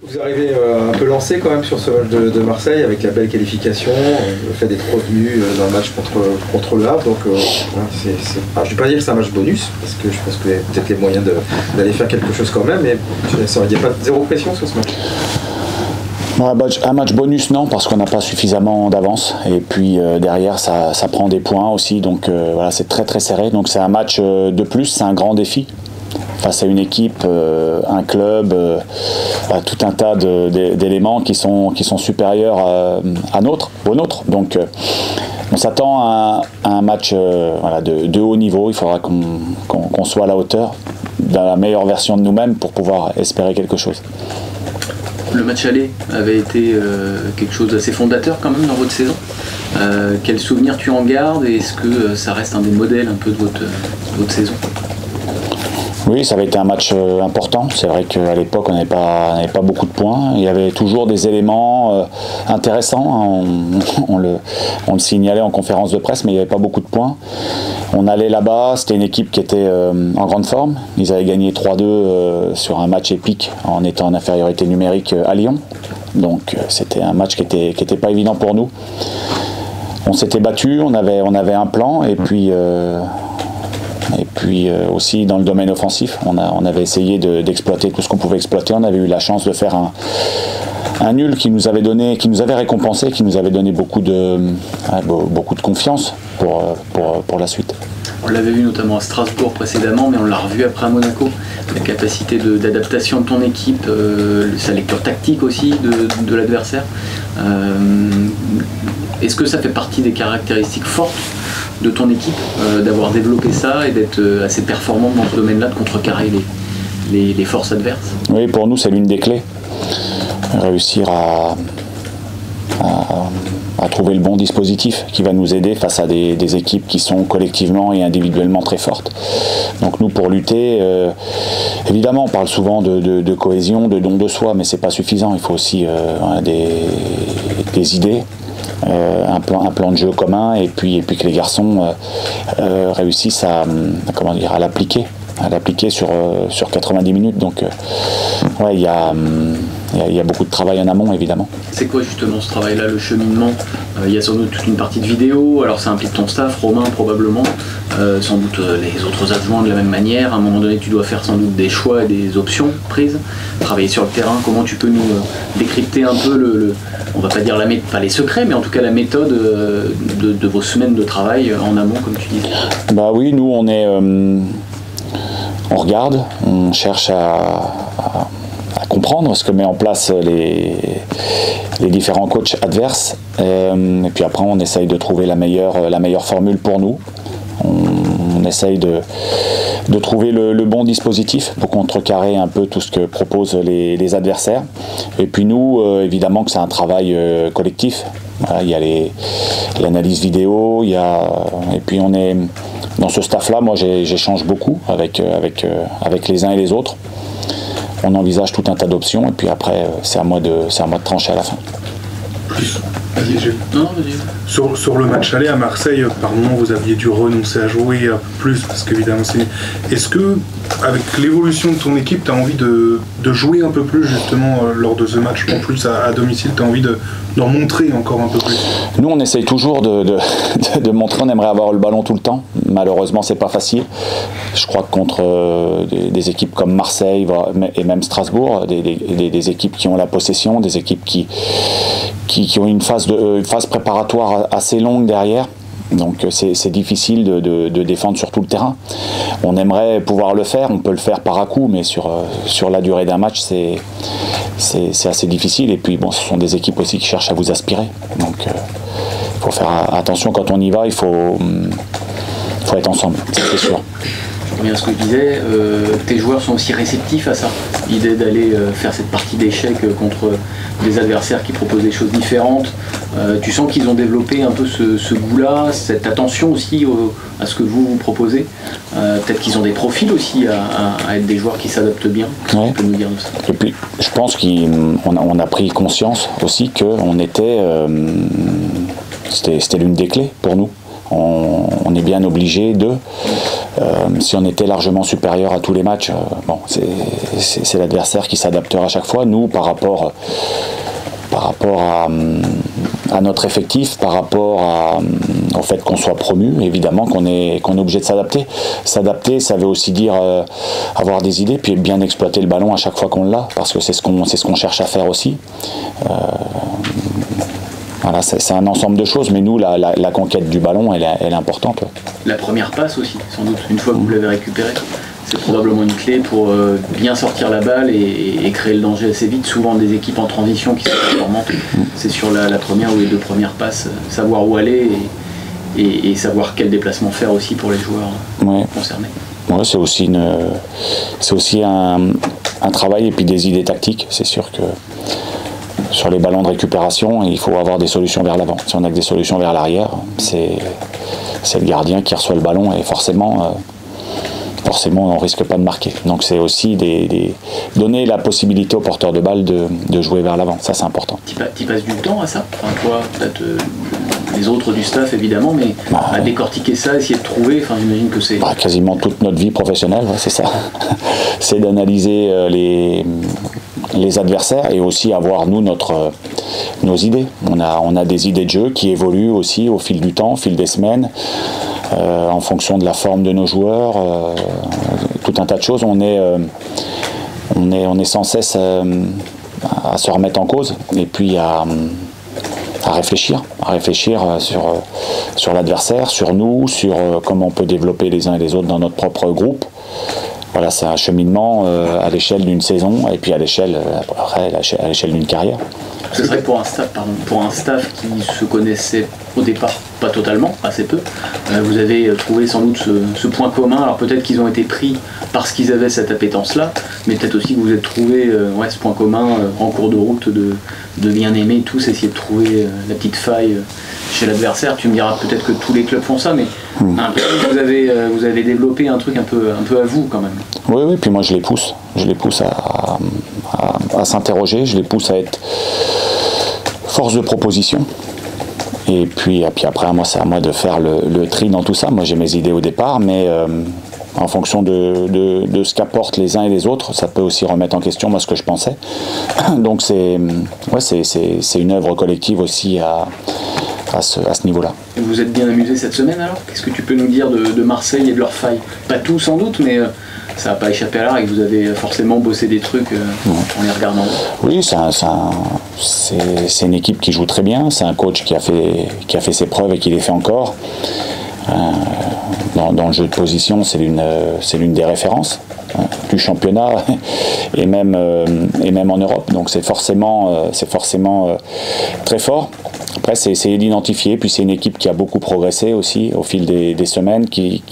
Vous arrivez un peu lancé quand même sur ce match de Marseille avec la belle qualification, le fait d'être revenu dans le match contre le Havre. Donc, je ne vais pas dire que c'est un match bonus, parce que je pense que vous avez peut-être les moyens d'aller faire quelque chose quand même, mais il n'y a pas zéro pression sur ce match. Un match bonus, non, parce qu'on n'a pas suffisamment d'avance. Et puis derrière, ça prend des points aussi. Donc voilà, c'est très très serré. Donc c'est un match de plus, c'est un grand défi. Face à une équipe, un club, tout un tas d'éléments qui sont supérieurs au nôtre. Donc on s'attend à un match de haut niveau. Il faudra qu'on soit à la hauteur, dans la meilleure version de nous-mêmes pour pouvoir espérer quelque chose. Le match aller avait été quelque chose d'assez fondateur quand même dans votre saison. Quel souvenir tu en gardes et est-ce que ça reste un des modèles un peu de votre saison ? Oui, ça avait été un match important. C'est vrai qu'à l'époque, on n'avait pas beaucoup de points. Il y avait toujours des éléments intéressants. On le signalait en conférence de presse, mais il n'y avait pas beaucoup de points. On allait là-bas, c'était une équipe qui était en grande forme. Ils avaient gagné 3-2 sur un match épique en étant en infériorité numérique à Lyon. Donc c'était un match qui était pas évident pour nous. On s'était battu, on avait un plan et puis aussi dans le domaine offensif, on avait essayé d'exploiter tout ce qu'on pouvait exploiter. On avait eu la chance de faire un nul qui nous avait récompensé, qui nous avait donné beaucoup de confiance pour la suite. On l'avait vu notamment à Strasbourg précédemment, mais on l'a revu après à Monaco. La capacité d'adaptation de ton équipe, sa lecture tactique aussi de l'adversaire. Est-ce que ça fait partie des caractéristiques fortes de ton équipe, d'avoir développé ça et d'être assez performant dans ce domaine-là, de contrecarrer les forces adverses? Oui, pour nous, c'est l'une des clés. Réussir à trouver le bon dispositif qui va nous aider face à des équipes qui sont collectivement et individuellement très fortes. Donc nous, pour lutter, évidemment, on parle souvent de cohésion, de don de soi, mais c'est pas suffisant. Il faut aussi des idées. Un plan de jeu commun et puis que les garçons réussissent à l'appliquer sur 90 minutes. Donc il y a beaucoup de travail en amont, évidemment. C'est quoi justement ce travail-là, le cheminement? Il y a sans doute toute une partie de vidéo, alors ça implique ton staff, Romain probablement, sans doute les autres adjoints de la même manière. À un moment donné, tu dois faire sans doute des choix et des options prises, travailler sur le terrain. Comment tu peux nous décrypter un peu on va pas dire pas les secrets, mais en tout cas la méthode de vos semaines de travail en amont, comme tu dis? Bah oui, nous on regarde, on cherche à comprendre ce que met en place les différents coachs adverses, et puis après on essaye de trouver la meilleure formule pour nous. On essaye de trouver le bon dispositif pour contrecarrer un peu tout ce que proposent les adversaires. Et puis nous, évidemment que c'est un travail collectif. Voilà, il y a l'analyse vidéo, et puis on est dans ce staff-là. Moi, j'échange beaucoup avec les uns et les autres. On envisage tout un tas d'options et puis après, c'est à moi de trancher à la fin. Vas-y, Gilles. Non, vas-y. Sur le match aller à Marseille, par moment vous aviez dû renoncer à jouer un peu plus parce qu'évidemment Est-ce que avec l'évolution de ton équipe, tu as envie de jouer un peu plus justement lors de ce match en plus à domicile, tu as envie d'en montrer encore un peu plus? Nous on essaye toujours de montrer, on aimerait avoir le ballon tout le temps. Malheureusement c'est pas facile. Je crois que contre des équipes comme Marseille et même Strasbourg, des équipes qui ont la possession, des équipes qui ont une phase préparatoire assez longue derrière. Donc c'est difficile de défendre sur tout le terrain. On aimerait pouvoir le faire, on peut le faire par à-coup, mais sur la durée d'un match, c'est assez difficile. Et puis bon, ce sont des équipes aussi qui cherchent à vous aspirer. Donc il faut faire attention quand on y va, il faut être ensemble, c'est sûr. Je reviens à ce que je disais, tes joueurs sont aussi réceptifs à ça. L'idée d'aller faire cette partie d'échecs contre des adversaires qui proposent des choses différentes. Tu sens qu'ils ont développé un peu ce goût-là, cette attention aussi à ce que vous proposez. Peut-être qu'ils ont des profils aussi à être des joueurs qui s'adaptent bien. Ouais. Tu peux nous dire de ça. Et puis, je pense qu'on a pris conscience aussi que c'était l'une des clés pour nous. on est bien obligé de. Si on était largement supérieur à tous les matchs, bon, c'est l'adversaire qui s'adaptera à chaque fois. Nous, par rapport à notre effectif, par rapport au fait qu'on soit promu, évidemment qu'on est obligé de s'adapter. S'adapter, ça veut aussi dire avoir des idées, puis bien exploiter le ballon à chaque fois qu'on l'a, parce que c'est ce qu'on cherche à faire aussi. Voilà, c'est un ensemble de choses, mais nous, la conquête du ballon, elle est importante. Ouais. La première passe aussi, sans doute, une fois que vous l'avez récupérée, c'est probablement une clé pour bien sortir la balle et créer le danger assez vite. Souvent, des équipes en transition qui sont performantes, c'est sur la première ou les deux premières passes, savoir où aller et savoir quel déplacement faire aussi pour les joueurs concernés. Ouais, c'est aussi un travail et puis des idées tactiques. C'est sûr que sur les ballons de récupération, il faut avoir des solutions vers l'avant. Si on a que des solutions vers l'arrière, c'est le gardien qui reçoit le ballon et forcément on ne risque pas de marquer. Donc c'est aussi donner la possibilité aux porteurs de balles de jouer vers l'avant. Ça, c'est important. Tu passes du temps à ça? Enfin, toi, peut-être les autres du staff, évidemment, mais à décortiquer ça, essayer de trouver, enfin, j'imagine que c'est... Quasiment toute notre vie professionnelle, c'est ça. C'est d'analyser les adversaires et aussi avoir, nous, nos idées. On a des idées de jeu qui évoluent aussi au fil du temps, au fil des semaines. En fonction de la forme de nos joueurs, tout un tas de choses. On est sans cesse à se remettre en cause et puis à réfléchir sur l'adversaire, sur nous, sur comment on peut développer les uns et les autres dans notre propre groupe. Voilà, c'est un cheminement à l'échelle d'une saison et puis à l'échelle d'une carrière. Ce serait pour un staff qui se connaissait au départ pas totalement, assez peu. Vous avez trouvé sans doute ce point commun. Alors peut-être qu'ils ont été pris parce qu'ils avaient cette appétence-là, mais peut-être aussi que vous avez trouvé ce point commun en cours de route de bien aimer tous, essayer de trouver la petite faille chez l'adversaire. Tu me diras peut-être que tous les clubs font ça, mais vous avez développé un truc un peu à vous quand même. Oui, puis moi je les pousse à s'interroger, je les pousse à être force de proposition. Et puis après, moi, c'est à moi de faire le tri dans tout ça. Moi, j'ai mes idées au départ, mais en fonction de ce qu'apportent les uns et les autres, ça peut aussi remettre en question moi ce que je pensais. Donc c'est une œuvre collective aussi à ce niveau-là. Vous êtes bien amusé cette semaine alors? Qu'est-ce que tu peux nous dire de Marseille et de leurs failles? Pas tout sans doute, mais ça n'a pas échappé à l'art et que vous avez forcément bossé des trucs en les regardant. Oui, c'est une équipe qui joue très bien, c'est un coach qui a fait ses preuves et qui les fait encore. Dans le jeu de position, c'est l'une des références du championnat et même en Europe, donc c'est forcément très fort. Après, c'est essayer d'identifier, puis c'est une équipe qui a beaucoup progressé aussi au fil des semaines, qui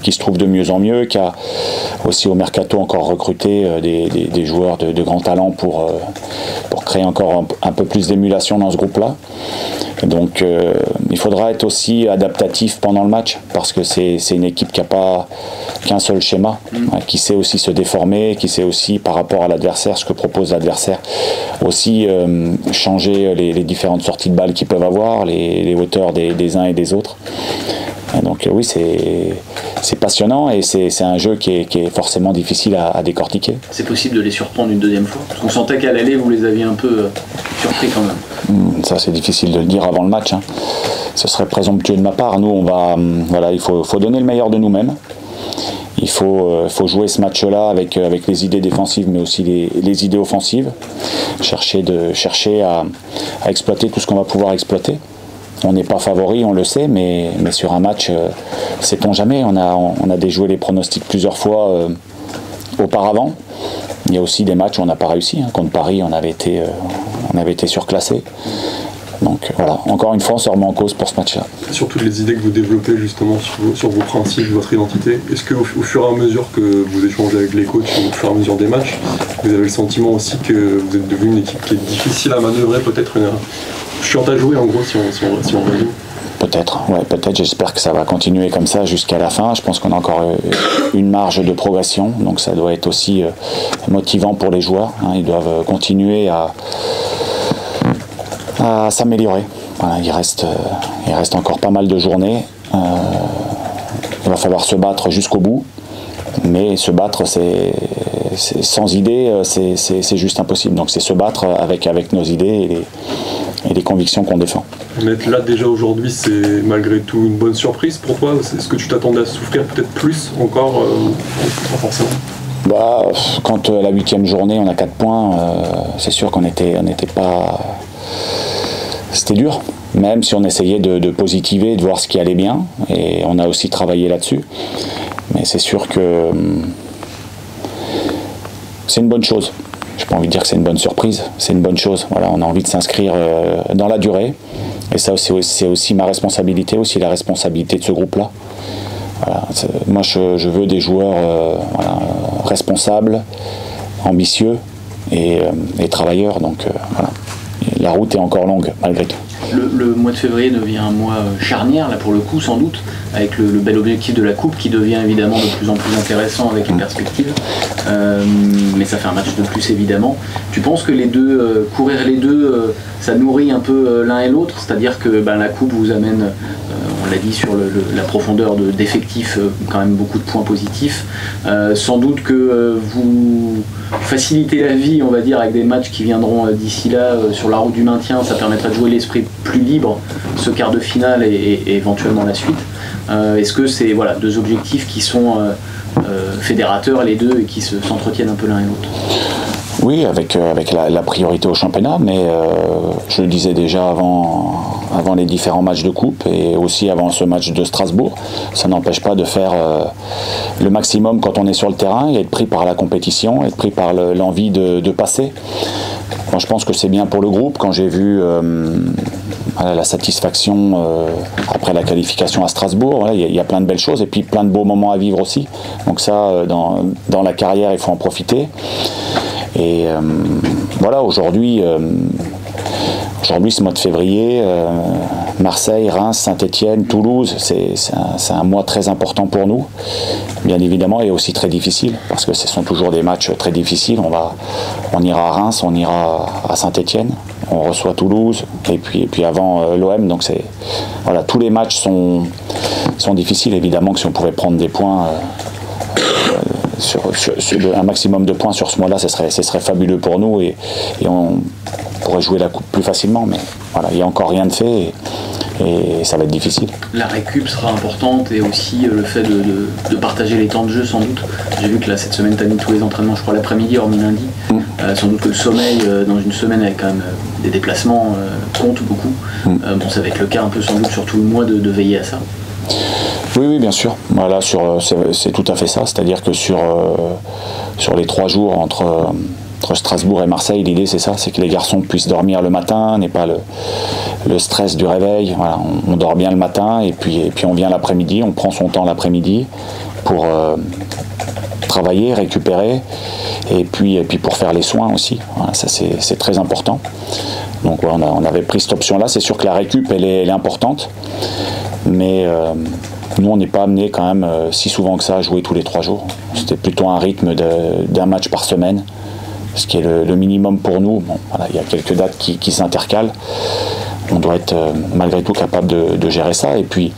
se trouve de mieux en mieux, qui a aussi au mercato encore recruté des joueurs de grand talent pour créer encore un peu plus d'émulation dans ce groupe-là. Donc il faudra être aussi adaptatif pendant le match, parce que c'est une équipe qui n'a pas qu'un seul schéma, qui sait aussi se déformer, qui sait aussi par rapport à l'adversaire, ce que propose l'adversaire, aussi changer les différentes sorties de balles qu'ils peuvent avoir, les hauteurs des uns et des autres. Et donc oui, c'est passionnant et c'est un jeu qui est forcément difficile à décortiquer. C'est possible de les surprendre une deuxième fois? Parce qu'on sentait qu'à l'aller, vous les aviez un peu surpris quand même. Ça, c'est difficile de le dire avant le match. Ce serait présomptueux de ma part. Nous, il faut donner le meilleur de nous-mêmes. Il faut jouer ce match-là avec les idées défensives, mais aussi les idées offensives. Chercher à exploiter tout ce qu'on va pouvoir exploiter. On n'est pas favori, on le sait, mais sur un match, sait-on jamais. On a déjoué les pronostics plusieurs fois auparavant. Il y a aussi des matchs où on n'a pas réussi. Contre Paris, on avait été surclassé. Donc voilà, encore une fois, on se remet en cause pour ce match-là. Surtout les idées que vous développez justement sur vos principes, votre identité, est-ce qu'au fur et à mesure que vous échangez avec les coachs, au fur et à mesure des matchs, vous avez le sentiment aussi que vous êtes devenu une équipe qui est difficile à manœuvrer, peut-être chiante à jouer en gros si on résume? Peut-être, j'espère que ça va continuer comme ça jusqu'à la fin. Je pense qu'on a encore une marge de progression, donc ça doit être aussi motivant pour les joueurs. Ils doivent continuer à s'améliorer. Voilà, il reste encore pas mal de journées Il va falloir se battre jusqu'au bout, mais se battre, sans idées, c'est juste impossible. Donc c'est se battre avec nos idées et les convictions qu'on défend. Mais être là déjà aujourd'hui, c'est malgré tout une bonne surprise pour toi. Est-ce que tu t'attendais à souffrir peut-être plus encore pas forcément. Quand la 8e journée, on a 4 points, c'est sûr qu'on n'était pas... C'était dur, même si on essayait de positiver, de voir ce qui allait bien, et on a aussi travaillé là-dessus. Mais c'est sûr que c'est une bonne chose. Je n'ai pas envie de dire que c'est une bonne surprise, c'est une bonne chose. Voilà, on a envie de s'inscrire dans la durée, et ça c'est aussi ma responsabilité, aussi la responsabilité de ce groupe-là. Voilà, moi je veux des joueurs responsables, ambitieux et travailleurs, donc voilà. La route est encore longue malgré tout. Le mois de février devient un mois charnière, là pour le coup sans doute, avec le bel objectif de la Coupe qui devient évidemment de plus en plus intéressant avec les perspectives. Mais ça fait un match de plus évidemment. Tu penses que les deux, courir les deux, ça nourrit un peu l'un et l'autre, c'est-à-dire que la Coupe vous amène, on l'a dit, sur la profondeur d'effectifs, quand même beaucoup de points positifs. Sans doute que vous facilitez la vie, on va dire, avec des matchs qui viendront d'ici là sur la route du maintien. Ça permettra de jouer l'esprit plus libre, ce quart de finale et éventuellement la suite. Est-ce que c'est deux objectifs qui sont fédérateurs les deux et qui s'entretiennent un peu l'un et l'autre? Oui, avec la priorité au championnat, mais je le disais déjà avant les différents matchs de coupe et aussi avant ce match de Strasbourg, ça n'empêche pas de faire le maximum quand on est sur le terrain et être pris par la compétition, être pris par l'envie de passer. Moi, je pense que c'est bien pour le groupe. Quand j'ai vu la satisfaction après la qualification à Strasbourg, il y a plein de belles choses et puis plein de beaux moments à vivre aussi. Donc ça, dans la carrière, il faut en profiter. Et aujourd'hui, ce mois de février, Marseille, Reims, Saint-Etienne, Toulouse, c'est un mois très important pour nous, bien évidemment, et aussi très difficile, parce que ce sont toujours des matchs très difficiles. On ira à Reims, on ira à Saint-Etienne, on reçoit Toulouse, et puis avant l'OM, donc tous les matchs sont difficiles. Évidemment que si on pouvait prendre des points... Sur un maximum de points sur ce mois-là, ce serait fabuleux pour nous et on pourrait jouer la coupe plus facilement, mais il n'y a encore rien de fait et ça va être difficile. La récup sera importante et aussi le fait de partager les temps de jeu sans doute. J'ai vu que là cette semaine tu as mis tous les entraînements je crois l'après-midi hormis lundi. Sans doute que le sommeil dans une semaine avec quand même des déplacements compte beaucoup. Ça va être le cas un peu sans doute sur tout le mois de veiller à ça. Oui, bien sûr. C'est tout à fait ça. C'est-à-dire que sur les 3 jours entre Strasbourg et Marseille, l'idée c'est ça, c'est que les garçons puissent dormir le matin, n'aient pas le stress du réveil. Voilà, on dort bien le matin et puis on vient l'après-midi, on prend son temps l'après-midi pour travailler, récupérer et puis pour faire les soins aussi. Voilà, ça c'est très important. Donc on avait pris cette option-là. C'est sûr que la récup elle est importante, mais nous, on n'est pas amené quand même si souvent que ça à jouer tous les 3 jours. C'était plutôt un rythme d'un match par semaine, ce qui est le minimum pour nous. Il y a quelques dates qui s'intercalent. On doit être malgré tout capable de gérer ça. Et puis,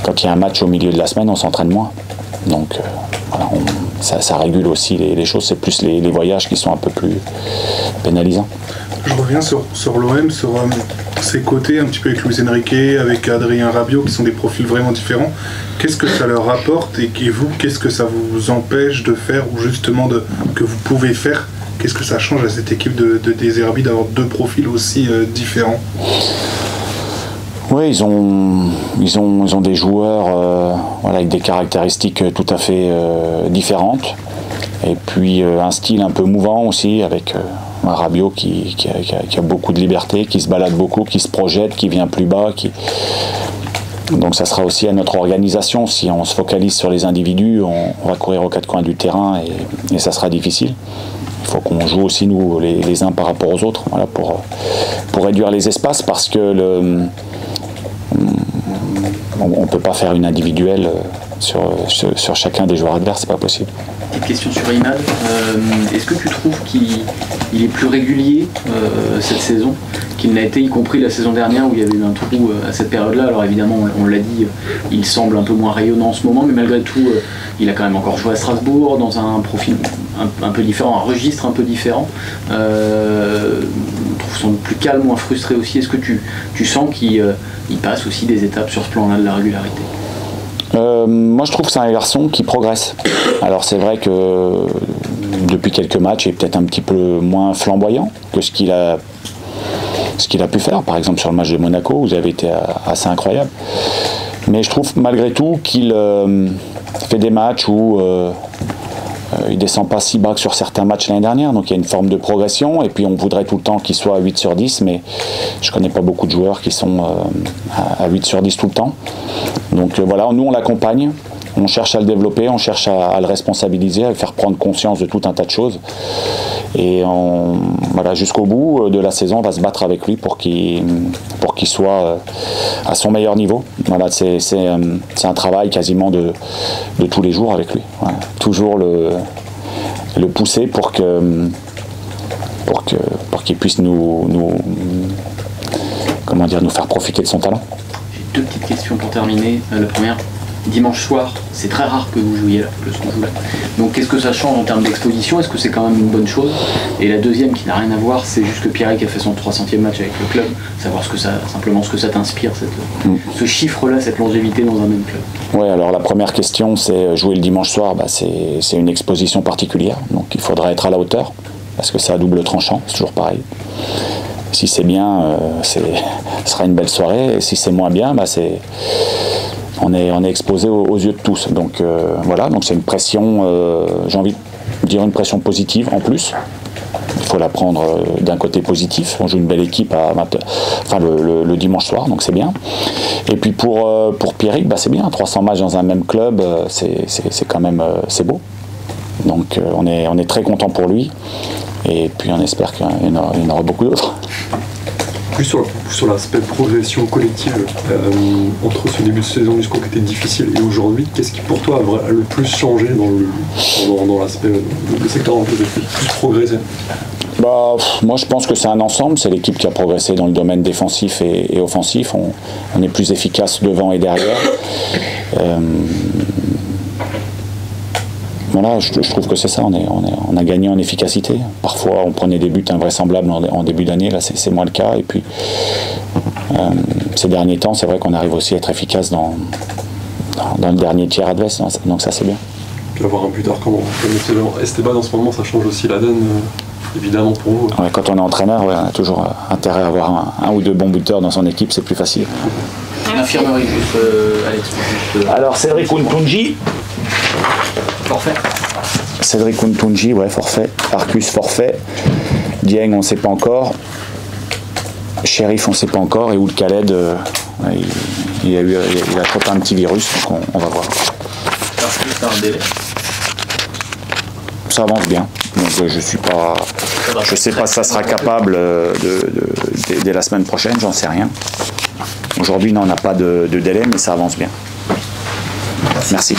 quand il y a un match au milieu de la semaine, on s'entraîne moins. Donc, ça régule aussi les choses. C'est plus les voyages qui sont un peu plus pénalisants. Je reviens sur l'OM, sur ses côtés, un petit peu avec Luis Enrique, avec Adrien Rabiot, qui sont des profils vraiment différents. Qu'est-ce que ça leur apporte et vous, qu'est-ce que ça vous empêche de faire ou justement que vous pouvez faire? Qu'est-ce que ça change à cette équipe de De Zerbi d'avoir 2 profils aussi différents? Oui, ils ont des joueurs avec des caractéristiques tout à fait différentes. Et puis un style un peu mouvant aussi, avec un Rabiot qui a beaucoup de liberté, qui se balade beaucoup, qui se projette, qui vient plus bas. Donc ça sera aussi à notre organisation. Si on se focalise sur les individus, on va courir aux 4 coins du terrain et ça sera difficile. Il faut qu'on joue aussi nous les uns par rapport aux autres, pour réduire les espaces, parce que on ne peut pas faire une individuelle sur chacun des joueurs adverses, c'est pas possible. Petite question sur Imad. Est-ce que tu trouves qu'il est plus régulier cette saison, qu'il n'a été, y compris la saison dernière où il y avait eu un trou à cette période-là. Alors évidemment, on l'a dit, il semble un peu moins rayonnant en ce moment, mais malgré tout, il a quand même encore joué à Strasbourg dans un profil un peu différent, un registre un peu différent. On trouve son plus calme, moins frustré aussi. Est-ce que tu sens qu'il passe aussi des étapes sur ce plan-là de la régularité? Moi je trouve que c'est un garçon qui progresse. Alors c'est vrai que depuis quelques matchs il est peut-être un petit peu moins flamboyant que ce qu'il a pu faire, par exemple sur le match de Monaco où il avait été assez incroyable. Mais je trouve malgré tout qu'il fait des matchs où il descend pas si bas que sur certains matchs l'année dernière, donc il y a une forme de progression, et puis on voudrait tout le temps qu'il soit à 8 sur 10, mais je connais pas beaucoup de joueurs qui sont à 8 sur 10 tout le temps. Donc voilà, nous on l'accompagne, on cherche à le développer, on cherche à le responsabiliser, à le faire prendre conscience de tout un tas de choses, et voilà, jusqu'au bout de la saison on va se battre avec lui pour qu'il soit à son meilleur niveau. Voilà, c'est un travail quasiment de tous les jours avec lui. Voilà. Toujours le pousser pour qu'il puisse nous faire profiter de son talent. J'ai deux petites questions pour terminer. La première, dimanche soir, c'est très rare que vous jouiez là, plus qu'on joue là. Donc qu'est-ce que ça change en termes d'exposition? Est-ce que c'est quand même une bonne chose? Et la deuxième, qui n'a rien à voir, c'est juste que Pierrick a fait son 300e match avec le club. Savoir simplement ce que ça t'inspire, ce chiffre-là, cette longévité dans un même club. Oui, alors la première question, c'est jouer le dimanche soir, c'est une exposition particulière. Donc il faudra être à la hauteur, parce que c'est à double tranchant, c'est toujours pareil. Si c'est bien, ce sera une belle soirée, et si c'est moins bien, on est exposé aux yeux de tous. Donc voilà, donc c'est une pression, j'ai envie de dire une pression positive en plus. Il faut la prendre d'un côté positif. On joue une belle équipe le dimanche soir, donc c'est bien. Et puis pour Pierrick, c'est bien. 300 matchs dans un même club, c'est quand même c'est beau. Donc on est très content pour lui. Et puis on espère qu'il y en aura beaucoup d'autres. Plus sur l'aspect progression collective, entre ce début de saison jusqu'au côté difficile et aujourd'hui, qu'est-ce qui pour toi a le plus changé dans l'aspect, le secteur dans lequel vous avez plus progressé? Moi je pense que c'est un ensemble, c'est l'équipe qui a progressé dans le domaine défensif et offensif, on est plus efficace devant et derrière. Voilà, je trouve que c'est ça, on a gagné en efficacité. Parfois on prenait des buts invraisemblables en début d'année, là c'est moins le cas. Et puis ces derniers temps, c'est vrai qu'on arrive aussi à être efficace dans le dernier tiers adverse, donc ça c'est bien. Puis avoir un buteur comme Esteban en ce moment, ça change aussi la donne, évidemment pour vous. Ouais, quand on est entraîneur, on a toujours intérêt à avoir un ou deux bons buteurs dans son équipe, c'est plus facile. L'infirmerie, juste Alex. Alors Cédric Ntunji. Forfait. Cédric Ntunji, ouais, forfait. Arcus, forfait. Dieng, on ne sait pas encore. Sheriff, on ne sait pas encore. Et Ould Khaled, il a chopé un petit virus, donc on va voir. Arcus, c'est un délai. Ça avance bien. Donc je ne sais pas si ça sera capable dès la semaine prochaine, j'en sais rien. Aujourd'hui, non, on n'a pas de délai, mais ça avance bien. Merci.